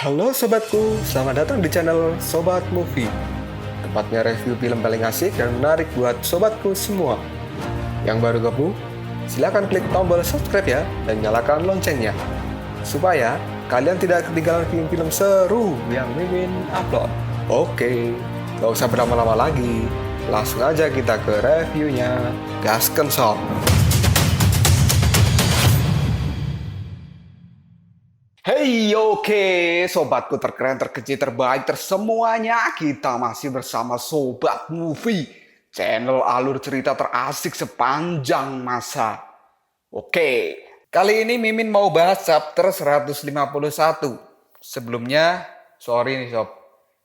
Halo sobatku, selamat datang di channel Sobat Movie. Tempatnya review film paling asik dan menarik buat sobatku semua. Yang baru gabung, silakan klik tombol subscribe ya dan nyalakan loncengnya. Supaya kalian tidak ketinggalan film-film seru yang Mimin upload. Oke, gak usah berlama-lama lagi. Langsung aja kita ke reviewnya. Gasken sob. Hey, oke, sobatku terkeren, terkecil, terbaik, tersemuanya. Kita masih bersama Sobat Movie, channel alur cerita terasik sepanjang masa. Oke, kali ini Mimin mau bahas chapter 151. Sebelumnya, sorry nih sob,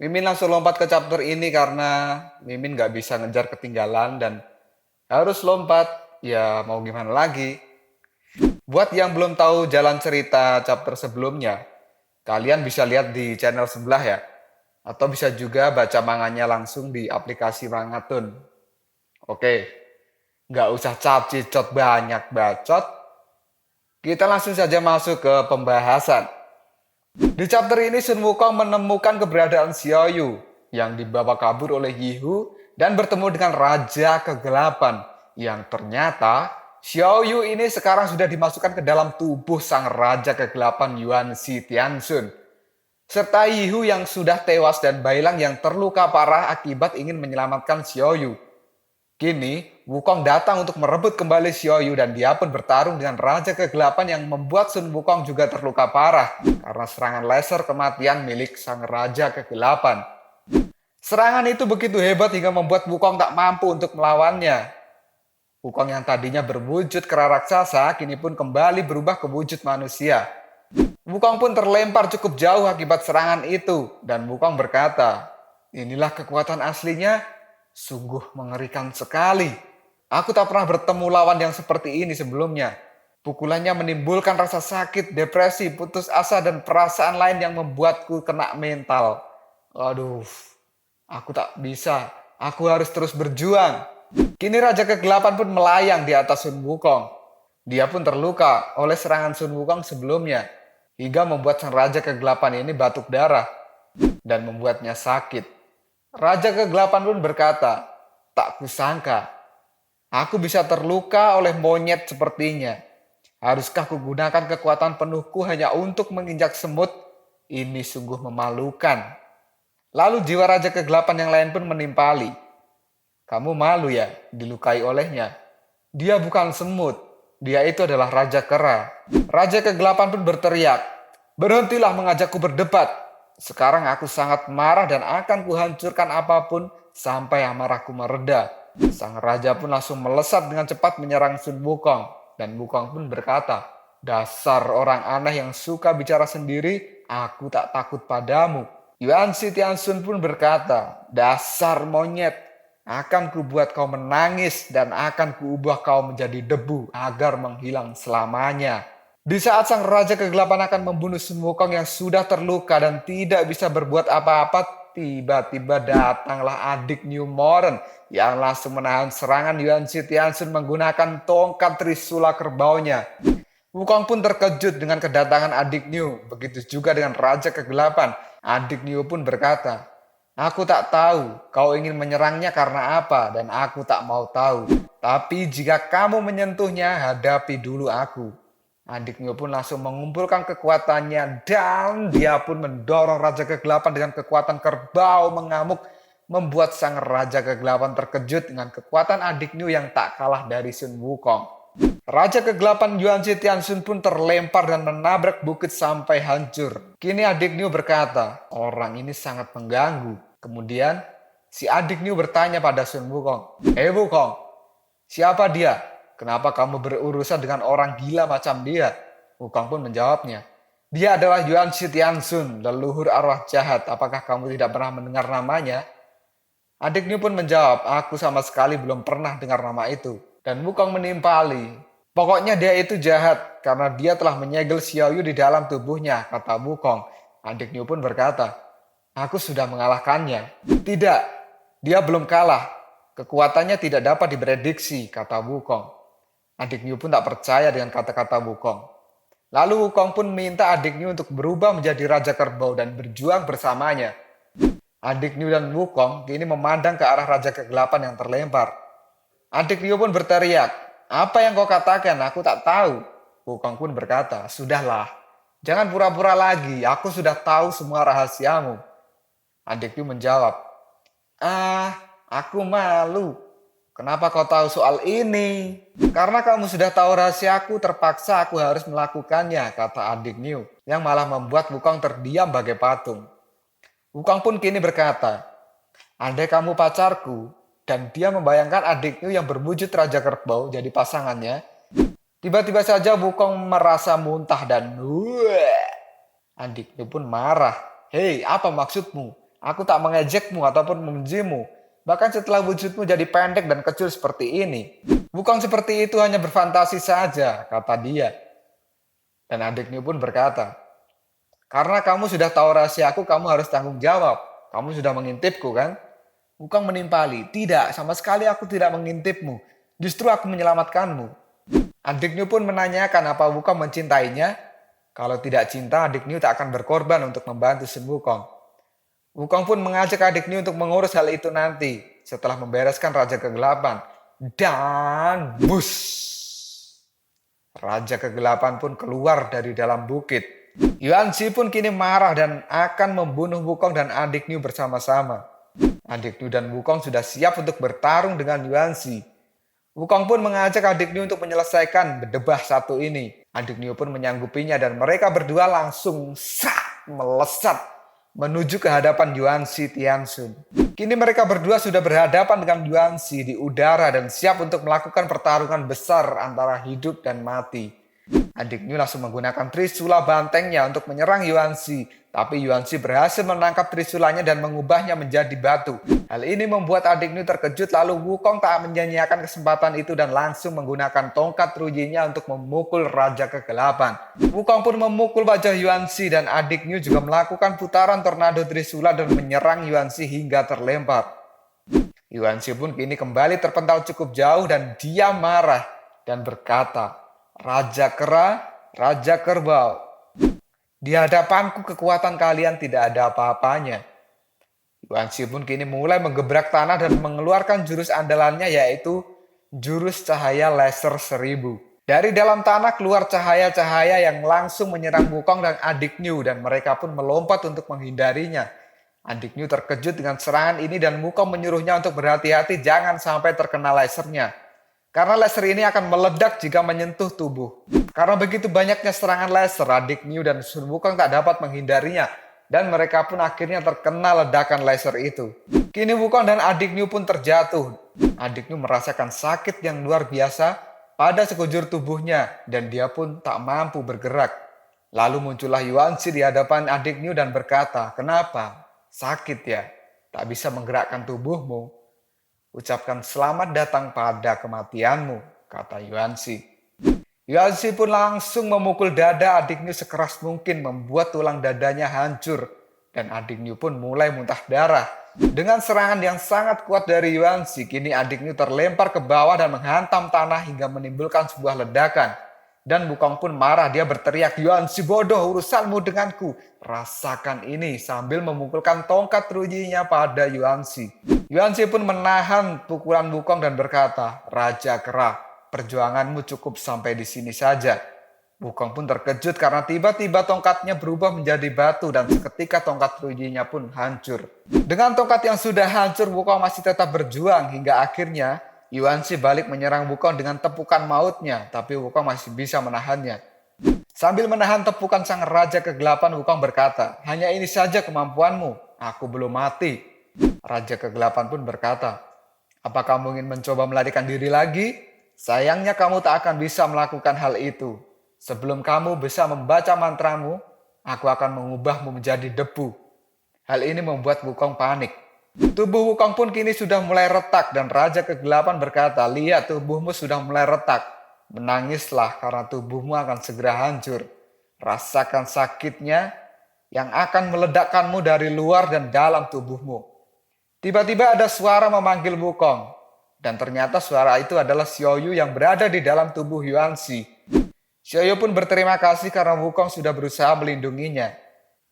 Mimin langsung lompat ke chapter ini karena Mimin gak bisa ngejar ketinggalan dan harus lompat. Ya mau gimana lagi. Buat yang belum tahu jalan cerita chapter sebelumnya, kalian bisa lihat di channel sebelah ya. Atau bisa juga baca manganya langsung di aplikasi Mangatun. Oke, nggak usah capcicot banyak bacot. Kita langsung saja masuk ke pembahasan. Di chapter ini Sun Wukong menemukan keberadaan Xiaoyu yang dibawa kabur oleh Yihu dan bertemu dengan Raja Kegelapan yang ternyata Xiaoyu ini sekarang sudah dimasukkan ke dalam tubuh sang Raja Kegelapan Yuan Shi Tianxun. Serta Yihu yang sudah tewas dan Bailang yang terluka parah akibat ingin menyelamatkan Xiaoyu. Kini, Wukong datang untuk merebut kembali Xiaoyu dan dia pun bertarung dengan Raja Kegelapan yang membuat Sun Wukong juga terluka parah karena serangan laser kematian milik sang Raja Kegelapan. Serangan itu begitu hebat hingga membuat Wukong tak mampu untuk melawannya. Wukong yang tadinya berwujud kera raksasa kini pun kembali berubah ke wujud manusia. Wukong pun terlempar cukup jauh akibat serangan itu dan Wukong berkata, "Inilah kekuatan aslinya, sungguh mengerikan sekali. Aku tak pernah bertemu lawan yang seperti ini sebelumnya. Pukulannya menimbulkan rasa sakit, depresi, putus asa dan perasaan lain yang membuatku kena mental. Aduh, aku tak bisa. Aku harus terus berjuang." Kini Raja Kegelapan pun melayang di atas Sun Wukong. Dia pun terluka oleh serangan Sun Wukong sebelumnya, hingga membuat sang Raja Kegelapan ini batuk darah dan membuatnya sakit. Raja Kegelapan pun berkata, "Tak kusangka, aku bisa terluka oleh monyet sepertinya. Haruskah kugunakan kekuatan penuhku hanya untuk menginjak semut? Ini sungguh memalukan." Lalu jiwa Raja Kegelapan yang lain pun menimpali. "Kamu malu ya dilukai olehnya? Dia bukan semut. Dia itu adalah Raja Kera." Raja Kegelapan pun berteriak, "Berhentilah mengajakku berdebat. Sekarang aku sangat marah dan akan kuhancurkan apapun sampai amarahku mereda." Sang Raja pun langsung melesat dengan cepat menyerang Sun Wukong. Dan Wukong pun berkata, "Dasar orang aneh yang suka bicara sendiri, aku tak takut padamu." Yuan Shi Tianxun pun berkata, "Dasar monyet. Akan kubuat kau menangis dan akan kuubah kau menjadi debu agar menghilang selamanya." Di saat sang Raja Kegelapan akan membunuh Sun Wukong yang sudah terluka dan tidak bisa berbuat apa-apa, tiba-tiba datanglah adik New Moren yang langsung menahan serangan Yuan Shi Tianxun menggunakan tongkat Trisula kerbaunya. Wukong pun terkejut dengan kedatangan adik New, begitu juga dengan Raja Kegelapan. Adik New pun berkata, "Aku tak tahu kau ingin menyerangnya karena apa dan aku tak mau tahu. Tapi jika kamu menyentuhnya, hadapi dulu aku." Adik Neo pun langsung mengumpulkan kekuatannya dan dia pun mendorong Raja Kegelapan dengan kekuatan kerbau mengamuk, membuat sang Raja Kegelapan terkejut dengan kekuatan adik Neo yang tak kalah dari Sun Wukong. Raja Kegelapan Yuan Shi Tianxun pun terlempar dan menabrak bukit sampai hancur. Kini adik Neo berkata, "Orang ini sangat mengganggu." Kemudian si adik Neo bertanya pada Sun Wukong, "Hei Wukong, siapa dia? Kenapa kamu berurusan dengan orang gila macam dia?" Wukong pun menjawabnya, "Dia adalah Yuan Shi Tianxun, leluhur arwah jahat. Apakah kamu tidak pernah mendengar namanya?" Adik Neo pun menjawab, "Aku sama sekali belum pernah dengar nama itu." Dan Wukong menimpali, "Pokoknya dia itu jahat karena dia telah menyegel Xiaoyu di dalam tubuhnya," kata Wukong. Adik Neo pun berkata, "Aku sudah mengalahkannya." "Tidak, dia belum kalah. Kekuatannya tidak dapat diprediksi," kata Wukong. Adik Neo pun tak percaya dengan kata-kata Wukong. Lalu Wukong pun minta adik Niu untuk berubah menjadi Raja Kerbau dan berjuang bersamanya. Adik Niu dan Wukong kini memandang ke arah Raja Kegelapan yang terlempar. Adik Niu pun berteriak, "Apa yang kau katakan? Aku tak tahu." Wukong pun berkata, "Sudahlah, jangan pura-pura lagi, aku sudah tahu semua rahasiamu." Adik Niu menjawab, "Ah, aku malu. Kenapa kau tahu soal ini?" "Karena kamu sudah tahu rahasiaku, terpaksa aku harus melakukannya," kata adik Niu, yang malah membuat Wukong terdiam bagai patung. Wukong pun kini berkata, "Andai kamu pacarku," dan dia membayangkan adik Niu yang berwujud Raja Kerbau jadi pasangannya. Tiba-tiba saja Wukong merasa muntah dan adik Niu pun marah. "Hei, apa maksudmu? Aku tak mengejekmu ataupun membencimu. Bahkan setelah wujudmu jadi pendek dan kecil seperti ini. Wukong seperti itu hanya berfantasi saja," kata dia. Dan adik Niu pun berkata, "Karena kamu sudah tahu rahasiaku, kamu harus tanggung jawab. Kamu sudah mengintipku kan?" Wukong menimpali, "Tidak, sama sekali aku tidak mengintipmu. Justru aku menyelamatkanmu." Adik Niu pun menanyakan apa Wukong mencintainya. Kalau tidak cinta, adik Niu tak akan berkorban untuk membantu Sun Wukong. Wukong pun mengajak adik Niu untuk mengurus hal itu nanti, setelah membereskan Raja Kegelapan. Dan bus! Raja Kegelapan pun keluar dari dalam bukit. Yuanzi pun kini marah dan akan membunuh Wukong dan adik Niu bersama-sama. Adik Niu dan Wukong sudah siap untuk bertarung dengan Yuanzi. Wukong pun mengajak adik Niu untuk menyelesaikan berdebah satu ini. Adik Niu pun menyanggupinya dan mereka berdua langsung melesat menuju ke hadapan Yuanzi Tianxun. Kini mereka berdua sudah berhadapan dengan Yuanzi di udara dan siap untuk melakukan pertarungan besar antara hidup dan mati. Adik Niu langsung menggunakan trisula bantengnya untuk menyerang Yuanzi. Tapi Yuanzi berhasil menangkap trisulanya dan mengubahnya menjadi batu. Hal ini membuat adik Niu terkejut, lalu Wukong tak menyia-nyiakan kesempatan itu dan langsung menggunakan tongkat terujinya untuk memukul Raja Kegelapan. Wukong pun memukul wajah Yuanzi dan adik Niu juga melakukan putaran tornado trisula dan menyerang Yuanzi hingga terlempar. Yuanzi pun kini kembali terpental cukup jauh dan dia marah dan berkata, "Raja Kera, Raja Kerbau, di hadapanku kekuatan kalian tidak ada apa-apanya." Yuanzi pun kini mulai menggebrak tanah dan mengeluarkan jurus andalannya, yaitu jurus cahaya laser 1000. Dari dalam tanah keluar cahaya-cahaya yang langsung menyerang Wukong dan adik Niu dan mereka pun melompat untuk menghindarinya. Adik Niu terkejut dengan serangan ini dan Wukong menyuruhnya untuk berhati-hati jangan sampai terkena lasernya. Karena laser ini akan meledak jika menyentuh tubuh. Karena begitu banyaknya serangan laser, adik Niu dan Sun Wukong tak dapat menghindarinya. Dan mereka pun akhirnya terkena ledakan laser itu. Kini Wukong dan adik Niu pun terjatuh. Adik Niu merasakan sakit yang luar biasa pada sekujur tubuhnya. Dan dia pun tak mampu bergerak. Lalu muncullah Yuanzi di hadapan adik Niu dan berkata, "Kenapa? Sakit ya? Tak bisa menggerakkan tubuhmu? Ucapkan selamat datang pada kematianmu," kata Yuanzi. Yuanzi pun langsung memukul dada adik Niu sekeras mungkin membuat tulang dadanya hancur. Dan adik Niu pun mulai muntah darah. Dengan serangan yang sangat kuat dari Yuanzi, kini adik Niu terlempar ke bawah dan menghantam tanah hingga menimbulkan sebuah ledakan. Dan Wukong pun marah, dia berteriak, "Yuanzi bodoh, urusanmu denganku. Rasakan ini," sambil memukulkan tongkat terujinya pada Yuanzi. Yuanzi pun menahan pukulan Wukong dan berkata, "Raja Kera, perjuanganmu cukup sampai di sini saja." Wukong pun terkejut karena tiba-tiba tongkatnya berubah menjadi batu dan seketika tongkat terujinya pun hancur. Dengan tongkat yang sudah hancur, Wukong masih tetap berjuang hingga akhirnya Yuanzi balik menyerang Wukong dengan tepukan mautnya, tapi Wukong masih bisa menahannya. Sambil menahan tepukan sang Raja Kegelapan, Wukong berkata, "Hanya ini saja kemampuanmu, aku belum mati." Raja Kegelapan pun berkata, "Apa kamu ingin mencoba melarikan diri lagi? Sayangnya kamu tak akan bisa melakukan hal itu. Sebelum kamu bisa membaca mantramu, aku akan mengubahmu menjadi debu." Hal ini membuat Wukong panik. Tubuh Wukong pun kini sudah mulai retak dan Raja Kegelapan berkata, "Lihat, tubuhmu sudah mulai retak. Menangislah karena tubuhmu akan segera hancur. Rasakan sakitnya yang akan meledakkanmu dari luar dan dalam tubuhmu." Tiba-tiba ada suara memanggil Wukong. Dan ternyata suara itu adalah Xiaoyu yang berada di dalam tubuh Yuanzi. Xiaoyu pun berterima kasih karena Wukong sudah berusaha melindunginya.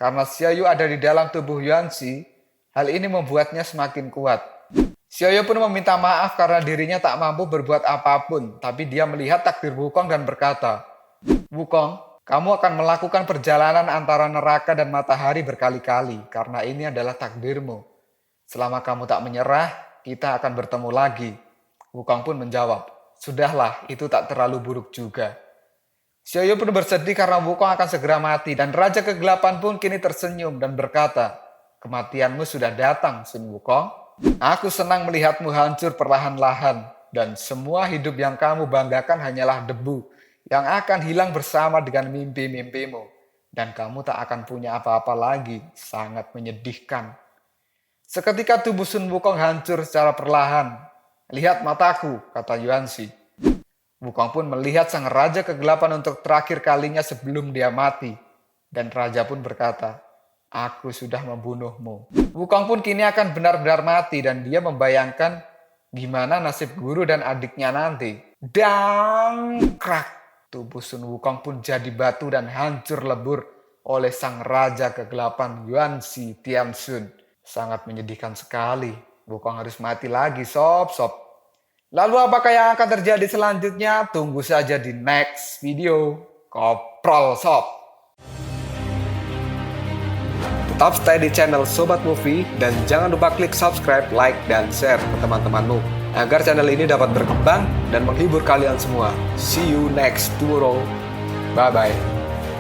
Karena Xiaoyu ada di dalam tubuh Yuanxi, hal ini membuatnya semakin kuat. Xiaoyu pun meminta maaf karena dirinya tak mampu berbuat apapun, tapi dia melihat takdir Wukong dan berkata, "Wukong, kamu akan melakukan perjalanan antara neraka dan matahari berkali-kali, karena ini adalah takdirmu. Selama kamu tak menyerah, kita akan bertemu lagi." Wukong pun menjawab, "Sudahlah, itu tak terlalu buruk juga." Xiaoyu pun bersedih karena Wukong akan segera mati, dan Raja Kegelapan pun kini tersenyum dan berkata, "Kematianmu sudah datang, Sun Wukong. Aku senang melihatmu hancur perlahan-lahan, dan semua hidup yang kamu banggakan hanyalah debu yang akan hilang bersama dengan mimpi-mimpimu, dan kamu tak akan punya apa-apa lagi." Sangat menyedihkan. Seketika tubuh Sun Wukong hancur secara perlahan. "Lihat mataku," kata Yuanxi. Wukong pun melihat sang Raja Kegelapan untuk terakhir kalinya sebelum dia mati. Dan Raja pun berkata, "Aku sudah membunuhmu." Wukong pun kini akan benar-benar mati dan dia membayangkan gimana nasib guru dan adiknya nanti. Dan krak, tubuh Sun Wukong pun jadi batu dan hancur lebur oleh sang Raja Kegelapan Yuanxi Tianxun. Sangat menyedihkan sekali. Wukong harus mati lagi, sob. Lalu apakah yang akan terjadi selanjutnya? Tunggu saja di next video. Koprol sob. Tetap stay di channel Sobat Movie dan jangan lupa klik subscribe, like, dan share ke teman-temanmu agar channel ini dapat berkembang dan menghibur kalian semua. See you next tomorrow. Bye-bye.